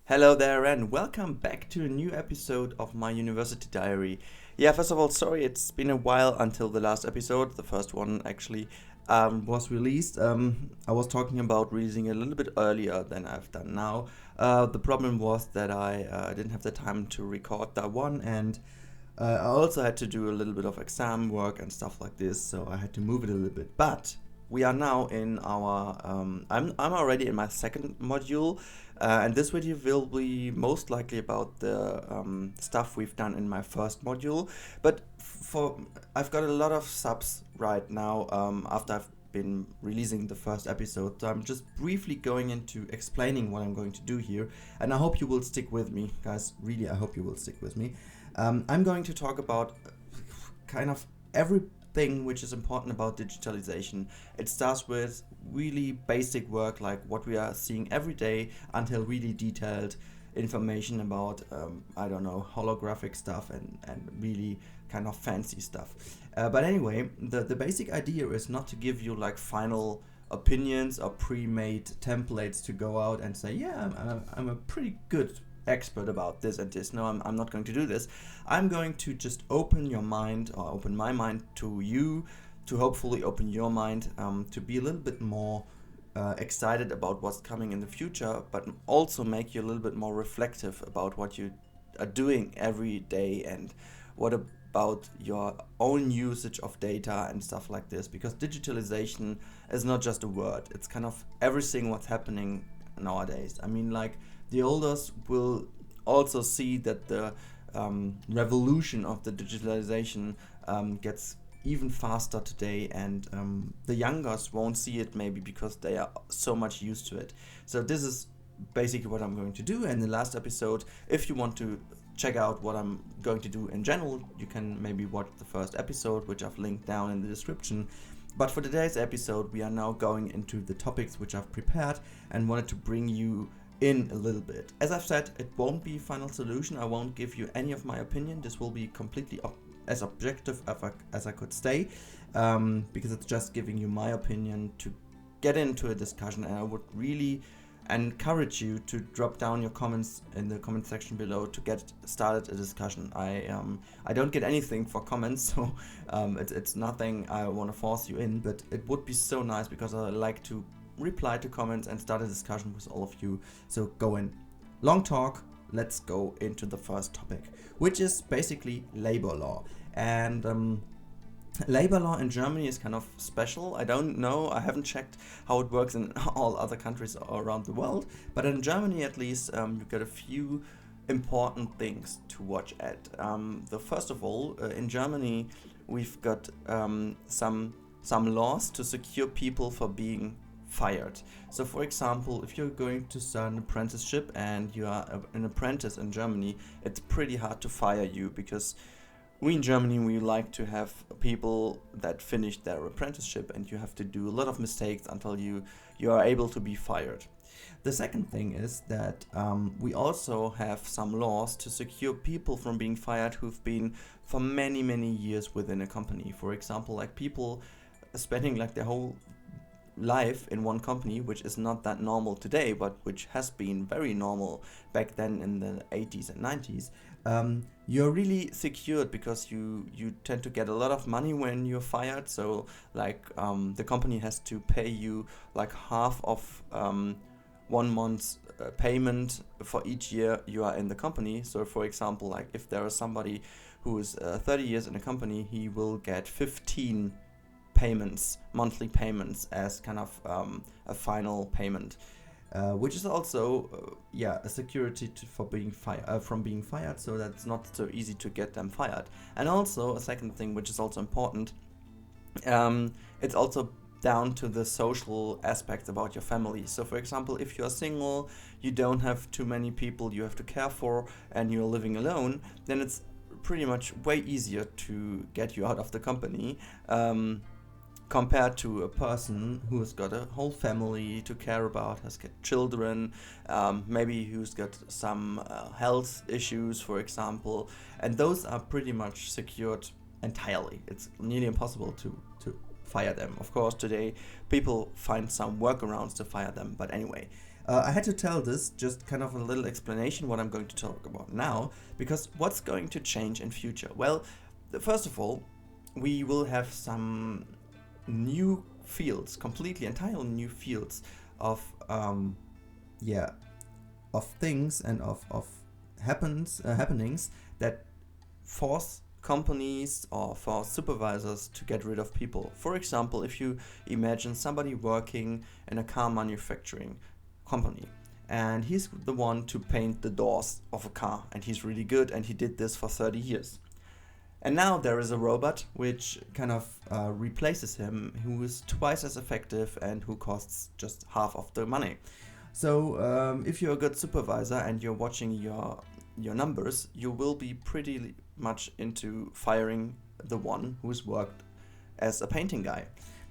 Hello there, and welcome back to a new episode of my university diary. Yeah, first of all, sorry it's been a while until the last episode. The first one actually was released. I was talking about releasing a little bit earlier than I've done now. The problem was that I didn't have the time to record that one, and I also had to do a little bit of exam work and stuff like this, so I had to move it a little bit. But we are now in our. I'm already in my second module, and this video will be most likely about the stuff we've done in my first module. But for I've got a lot of subs right now after I've been releasing the first episode. So I'm just briefly going into explaining what I'm going to do here, and I hope you will stick with me, guys. Really, I hope you will stick with me. I'm going to talk about kind of everything which is important about digitalization. It starts with really basic work like what we are seeing every day until really detailed information about, I don't know, holographic stuff and really kind of fancy stuff. But anyway, the basic idea is not to give you like final opinions or pre-made templates to go out and say, yeah, I'm a pretty good expert about this and this. No, I'm not going to do this. I'm going to just open your mind, or open my mind to you, to hopefully open your mind, to be a little bit more excited about what's coming in the future, but also make you a little bit more reflective about what you are doing every day and what about your own usage of data and stuff like this. Because digitalization is not just a word, it's kind of everything what's happening nowadays. I mean, like, the elders will also see that the revolution of the digitalization gets even faster today, and the youngers won't see it maybe because they are so much used to it. So this is basically what I'm going to do. And in the last episode, if you want to check out what I'm going to do in general, you can maybe watch the first episode, which I've linked down in the description. But for today's episode, we are now going into the topics which I've prepared and wanted to bring you in a little bit. As I've said, it won't be final solution. I won't give you any of my opinion. This will be completely as objective as I could stay, because it's just giving you my opinion to get into a discussion. And I would really encourage you to drop down your comments in the comment section below to get started a discussion. I don't get anything for comments, so it's nothing I want to force you in, but it would be so nice because I like to reply to comments and start a discussion with all of you. So go in. Long talk, let's go into the first topic, which is basically labor law. And labor law in Germany is kind of special. I don't know, I haven't checked how it works in all other countries around the world, but in Germany at least, you've got a few important things to watch at. The first of all, in Germany, we've got some laws to secure people for being fired. So for example, if you're going to start an apprenticeship and you are an apprentice in Germany, it's pretty hard to fire you, because we in Germany, we like to have people that finish their apprenticeship, and you have to do a lot of mistakes until you are able to be fired. The second thing is that we also have some laws to secure people from being fired who've been for many years within a company. For example, like people spending like their whole life in one company, which is not that normal today, but which has been very normal back then in the 80s and 90s. You're really secured because you tend to get a lot of money when you're fired. So like the company has to pay you like half of 1 month's payment for each year you are in the company. So for example, like if there is somebody who is 30 years in a company, he will get 15 monthly payments as kind of a final payment, which is also a security from being fired, so that's not so easy to get them fired. And also a second thing which is also important, it's also down to the social aspects about your family. So for example, if you're single, you don't have too many people you have to care for, and you're living alone, then it's pretty much way easier to get you out of the company, compared to a person who's got a whole family to care about, has got children, maybe who's got some health issues, for example, and those are pretty much secured entirely. It's nearly impossible to fire them. Of course, today people find some workarounds to fire them, but anyway, I had to tell this, just kind of a little explanation what I'm going to talk about now, because what's going to change in future? Well, first of all, we will have some new fields, completely entirely new fields of of things and of happenings that force companies or force supervisors to get rid of people. For example, if you imagine somebody working in a car manufacturing company, and he's the one to paint the doors of a car, and he's really good, and he did this for 30 years. And now there is a robot which kind of replaces him, who is twice as effective and who costs just half of the money. So if you're a good supervisor and you're watching your numbers, you will be pretty much into firing the one who's worked as a painting guy.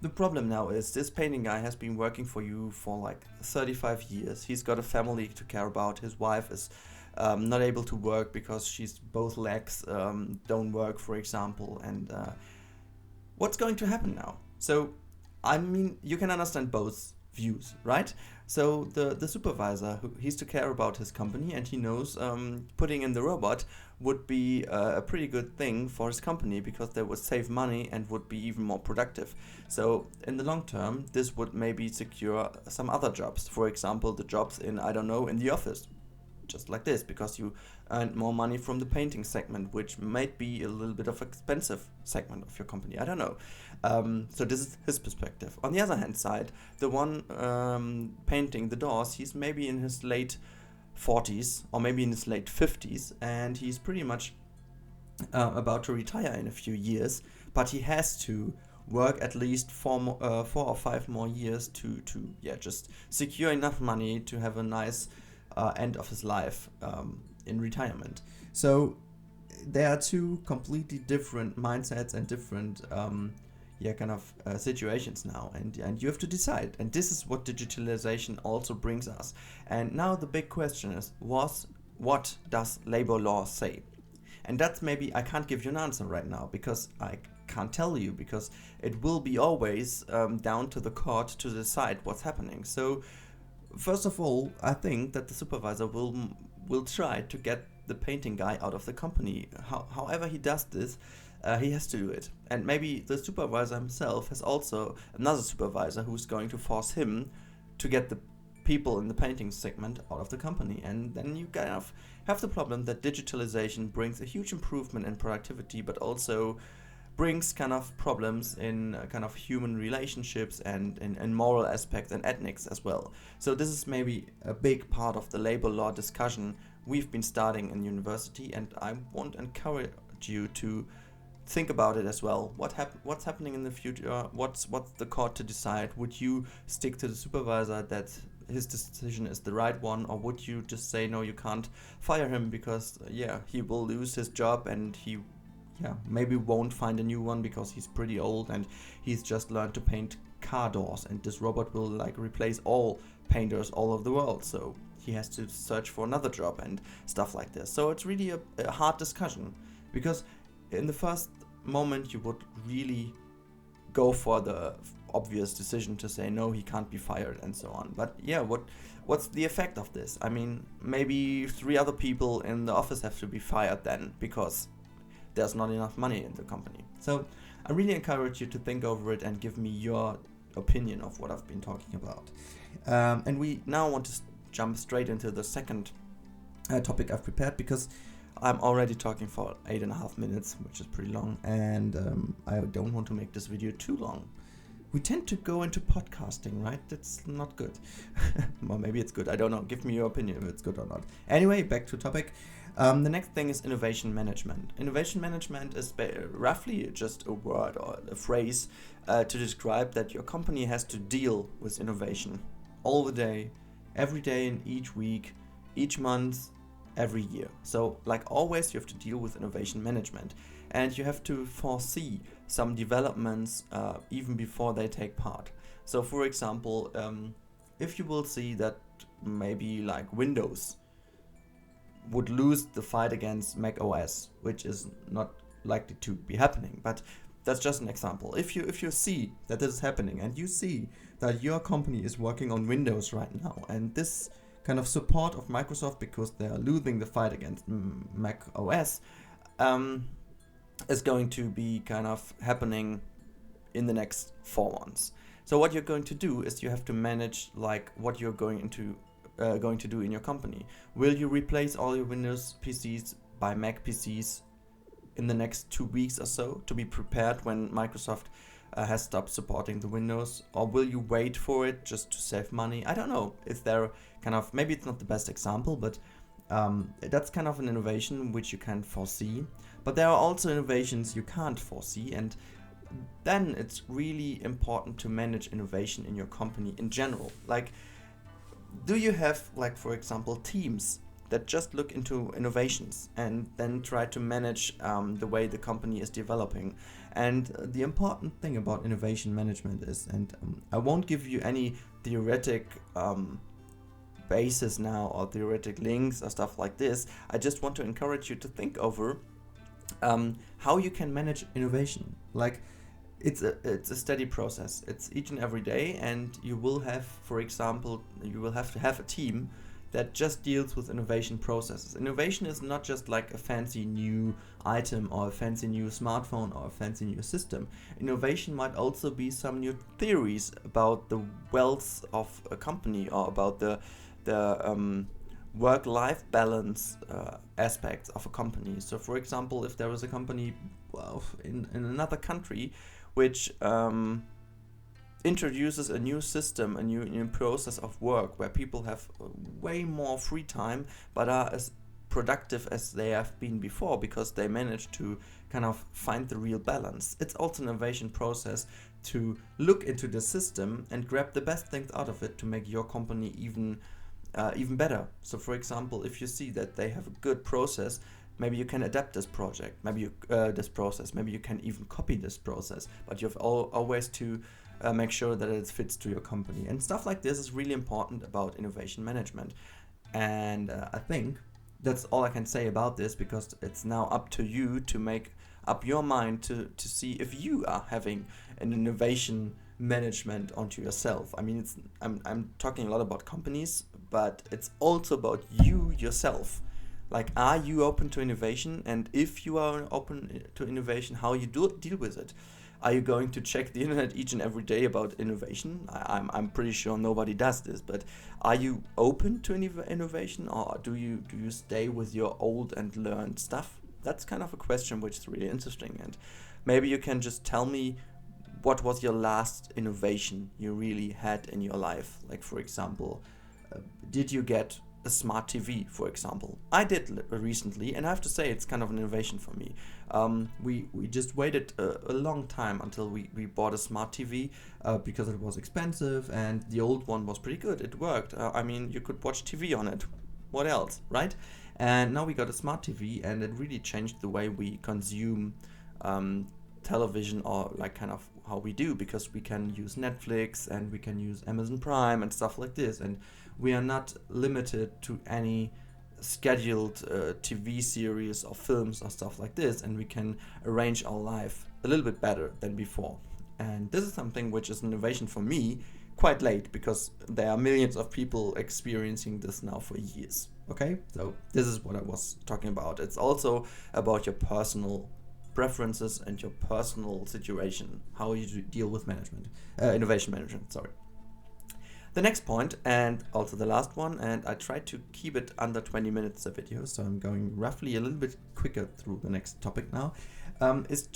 The problem now is this painting guy has been working for you for like 35 years. He's got a family to care about. His wife is not able to work because she's both legs don't work, for example. And what's going to happen now? So, I mean, you can understand both views, right? So the supervisor, he's to care about his company, and he knows putting in the robot would be a pretty good thing for his company, because they would save money and would be even more productive. So in the long term, this would maybe secure some other jobs. For example, the jobs in, I don't know, in the office. Just like this, because you earn more money from the painting segment, which might be a little bit of expensive segment of your company. I don't know. So this is his perspective. On the other hand side, the one painting the doors, he's maybe in his late 40s or maybe in his late 50s, and he's pretty much about to retire in a few years, but he has to work at least 4 or 5 more years to just secure enough money to have a nice end of his life in retirement. So there are two completely different mindsets and different situations now, and you have to decide. And this is what digitalization also brings us. And now the big question is, what does labor law say? And that's maybe I can't give you an answer right now, because I can't tell you, because it will be always down to the court to decide what's happening. So first of all, I think that the supervisor will try to get the painting guy out of the company. However he does this, he has to do it. And maybe the supervisor himself has also another supervisor who's going to force him to get the people in the painting segment out of the company. And then you kind of have the problem that digitalization brings a huge improvement in productivity, but also brings kind of problems in kind of human relationships and in moral aspects and ethics as well. So this is maybe a big part of the labor law discussion we've been starting in university, and I want to encourage you to think about it as well. What's happening in the future? What's the court to decide? Would you stick to the supervisor that his decision is the right one, or would you just say no, you can't fire him because he will lose his job, and he maybe won't find a new one because he's pretty old and he's just learned to paint car doors, and this robot will like replace all painters all over the world, so he has to search for another job and stuff like this. So it's really a hard discussion, because in the first moment you would really go for the obvious decision to say no, he can't be fired and so on. But what's the effect of this? I mean, maybe 3 other people in the office have to be fired then, because there's not enough money in the company. So I really encourage you to think over it and give me your opinion of what I've been talking about. And we now want to jump straight into the second topic I've prepared, because I'm already talking for 8.5 minutes, which is pretty long, and I don't want to make this video too long. We tend to go into podcasting, right? That's not good. Well, maybe it's good. I don't know. Give me your opinion if it's good or not. Anyway, back to topic. The next thing is innovation management. Innovation management is roughly just a word or a phrase to describe that your company has to deal with innovation all the day, every day in each week, each month, every year. So like always, you have to deal with innovation management, and you have to foresee some developments even before they take part. So for example, if you will see that maybe like Windows would lose the fight against Mac OS, which is not likely to be happening, but That's just an example. If you see that this is happening, and you see that your company is working on Windows right now, and this kind of support of Microsoft, because they are losing the fight against Mac OS, is going to be kind of happening in the next 4 months. So what you're going to do is you have to manage like what you're going to do in your company. Will you replace all your Windows PCs by Mac PCs in the next 2 weeks or so, to be prepared when Microsoft has stopped supporting the Windows? Or will you wait for it just to save money? I don't know. Is there kind of, maybe it's not the best example, but that's kind of an innovation which you can foresee. But there are also innovations you can't foresee, and then it's really important to manage innovation in your company in general. Like, do you have, like, for example, teams that just look into innovations and then try to manage the way the company is developing? And the important thing about innovation management is, and I won't give you any theoretic basis now or theoretic links or stuff like this. I just want to encourage you to think over how you can manage innovation. Like, it's a steady process. It's each and every day, and you will have, for example, you will have to have a team that just deals with innovation processes. Innovation is not just like a fancy new item or a fancy new smartphone or a fancy new system. Innovation might also be some new theories about the wealth of a company, or about the work-life balance aspects of a company. So for example, if there is a company in another country which introduces a new system, a new process of work, where people have way more free time but are as productive as they have been before, because they managed to kind of find the real balance. It's also an innovation process to look into the system and grab the best things out of it to make your company even better. So for example, if you see that they have a good process, maybe you can adapt this project, maybe this process, maybe you can even copy this process, but you have always to make sure that it fits to your company. And stuff like this is really important about innovation management. And I think that's all I can say about this, because it's now up to you to make up your mind to see if you are having an innovation management onto yourself. I mean, I'm talking a lot about companies, but it's also about you yourself. Like, are you open to innovation? And if you are open to innovation, how you deal with it? Are you going to check the internet each and every day about innovation? I'm pretty sure nobody does this, but are you open to innovation, or do you stay with your old and learned stuff? That's kind of a question which is really interesting, and maybe you can just tell me what was your last innovation you really had in your life. Like, for example, did you get a smart TV, for example? I did recently, and I have to say it's kind of an innovation for me. We just waited a long time until we bought a smart TV because it was expensive, and the old one was pretty good. It worked. I mean, you could watch TV on it. What else, right? And now we got a smart TV, and it really changed the way we consume television, or like kind of how we do, because we can use Netflix and we can use Amazon Prime and stuff like this, and we are not limited to any scheduled TV series or films or stuff like this, and we can arrange our life a little bit better than before. And this is something which is an innovation for me quite late, because there are millions of people experiencing this now for years. Okay, so this is what I was talking about. It's also about your personal preferences and your personal situation, how you deal with innovation management, sorry. The next point, and also the last one, and I try to keep it under 20 minutes a video, so I'm going roughly a little bit quicker through the next topic now, is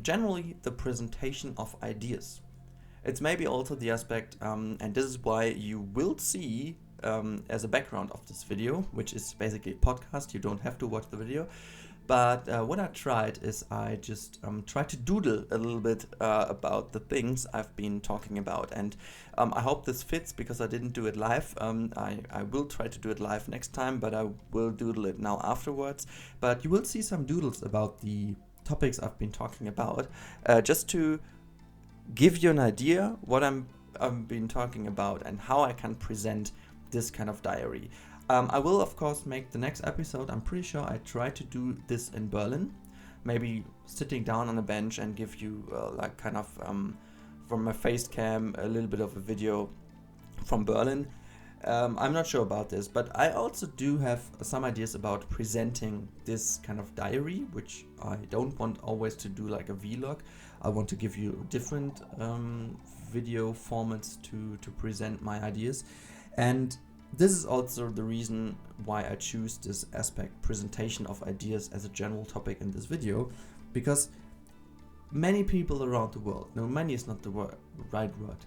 generally the presentation of ideas. It's maybe also the aspect, and this is why you will see as a background of this video, which is basically a podcast, you don't have to watch the video. But what I tried is I just tried to doodle a little bit about the things I've been talking about. And I hope this fits, because I didn't do it live. I will try to do it live next time, but I will doodle it now afterwards. But you will see some doodles about the topics I've been talking about, just to give you an idea what I've been talking about and how I can present this kind of diary. I will, of course, make the next episode. I'm pretty sure I try to do this in Berlin. maybe sitting down on a bench and give you like kind of from my face cam a little bit of a video from Berlin. I'm not sure about this, but I also do have some ideas about presenting this kind of diary, which I don't want always to do like a vlog. I want to give you different video formats to present my ideas. And this is also the reason why I choose this aspect, presentation of ideas, as a general topic in this video, because many people around the world, no, many is not the right word,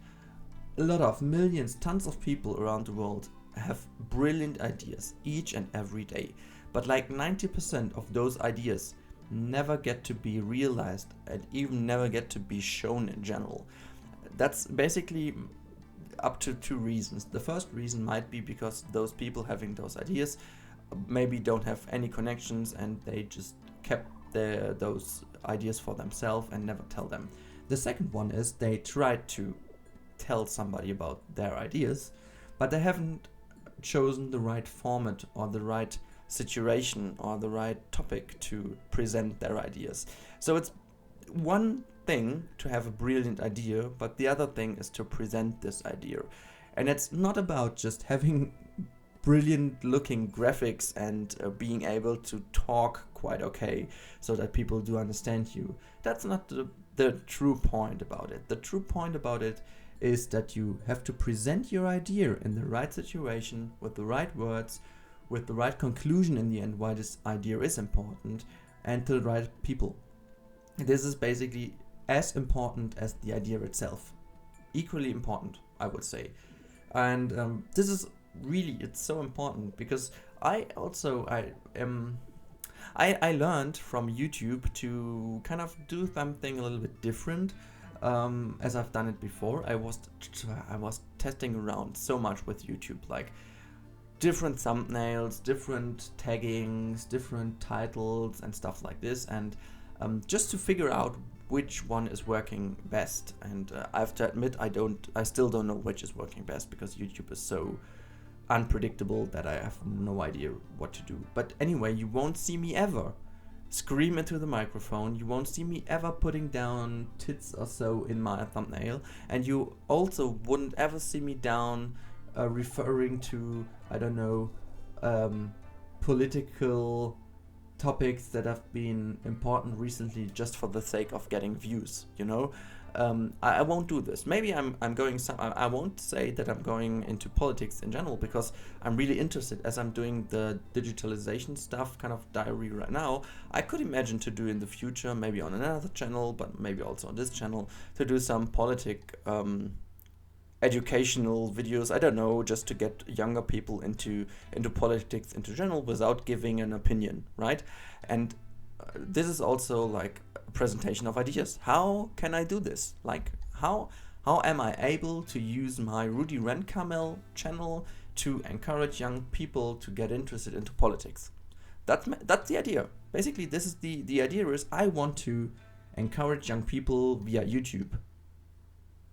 a lot of millions, tons of people around the world have brilliant ideas each and every day, but like 90% of those ideas never get to be realized and even never get to be shown in general. That's basically up to two reasons. The first reason might be because those people having those ideas maybe don't have any connections and they just kept those ideas for themselves and never tell them. The second one is they tried to tell somebody about their ideas, but they haven't chosen the right format or the right situation or the right topic to present their ideas. So it's one thing to have a brilliant idea, but the other thing is to present this idea. And it's not about just having brilliant looking graphics and being able to talk quite okay so that people do understand you. That's not the true point about it. The true point about it is that you have to present your idea in the right situation, with the right words, with the right conclusion in the end why this idea is important, and to the right people. This is basically as important as the idea itself. Equally important, I would say. And this is really, it's so important because I learned from YouTube to kind of do something a little bit different. As I've done it before, I was testing around so much with YouTube, like different thumbnails, different taggings, different titles and stuff like this, and just to figure out which one is working best. And I have to admit, I still don't know which is working best because YouTube is so unpredictable that I have no idea what to do. But anyway, you won't see me ever scream into the microphone. You won't see me ever putting down tits or so in my thumbnail, and you also wouldn't ever see me down referring to, I don't know, political topics that have been important recently just for the sake of getting views, you know. I won't do this. Maybe I'm going I won't say that I'm going into politics in general, because I'm really interested, as I'm doing the digitalization stuff kind of diary right now. I could imagine to do in the future, maybe on another channel, but maybe also on this channel, to do some educational videos, I don't know, just to get younger people into politics in general without giving an opinion, right? And this is also like a presentation of ideas. How can I do this? Like, how am I able to use my Rudy Renkamel channel to encourage young people to get interested into politics? That's the idea. Basically, this is the idea is I want to encourage young people via YouTube.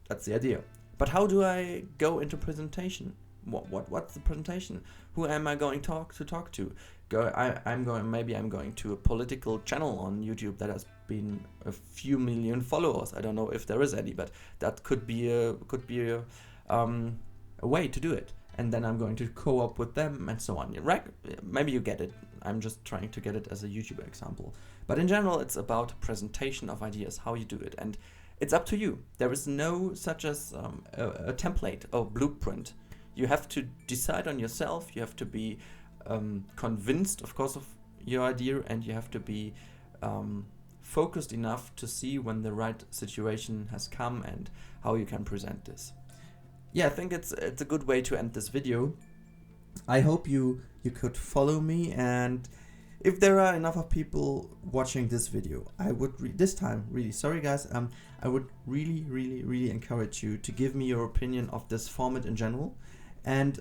That's the idea. But how do I go into presentation? What's the presentation? Who am I going to talk to? I'm going to a political channel on YouTube that has been a few million followers. I don't know if there is any, but that could be a way to do it. And then I'm going to co-op with them and so on. Right? Maybe you get it. I'm just trying to get it as a YouTube example. But in general, it's about presentation of ideas, how you do it, and it's up to you. There is no such as a template or blueprint. You have to decide on yourself. You have to be convinced, of course, of your idea, and you have to be focused enough to see when the right situation has come and how you can present this. Yeah, I think it's a good way to end this video. I hope you could follow me, and if there are enough of people watching this video, I would this time really sorry guys, I would really encourage you to give me your opinion of this format in general, and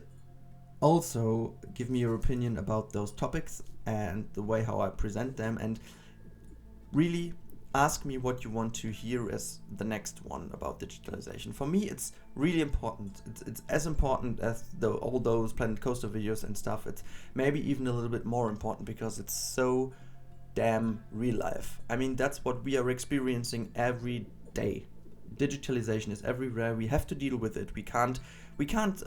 also give me your opinion about those topics and the way how I present them, and really ask me what you want to hear as the next one about digitalization. For me, it's really important. It's as important as all those Planet Coaster videos and stuff. It's maybe even a little bit more important because it's so damn real life. I mean, that's what we are experiencing every day. Digitalization is everywhere. We have to deal with it. We can't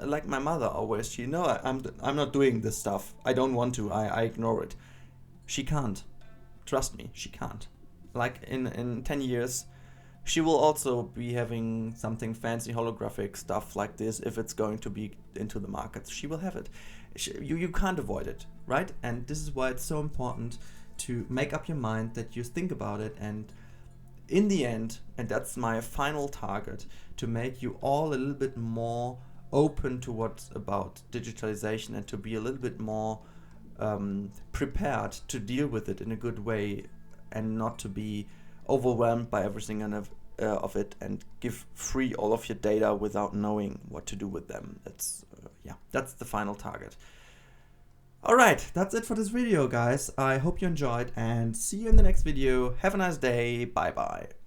like my mother always, I'm not doing this stuff. I don't want to. I ignore it. She can't. Trust me, she can't. Like in 10 years, she will also be having something fancy holographic stuff like this. If it's going to be into the market, she will have it. You can't avoid it, right? And this is why it's so important to make up your mind, that you think about it, and in the end, and that's my final target, to make you all a little bit more open to what's about digitalization, and to be a little bit more prepared to deal with it in a good way, and not to be overwhelmed by everything of it, and give free all of your data without knowing what to do with them. That's the final target. Alright, that's it for this video, guys. I hope you enjoyed, and see you in the next video. Have a nice day. Bye bye.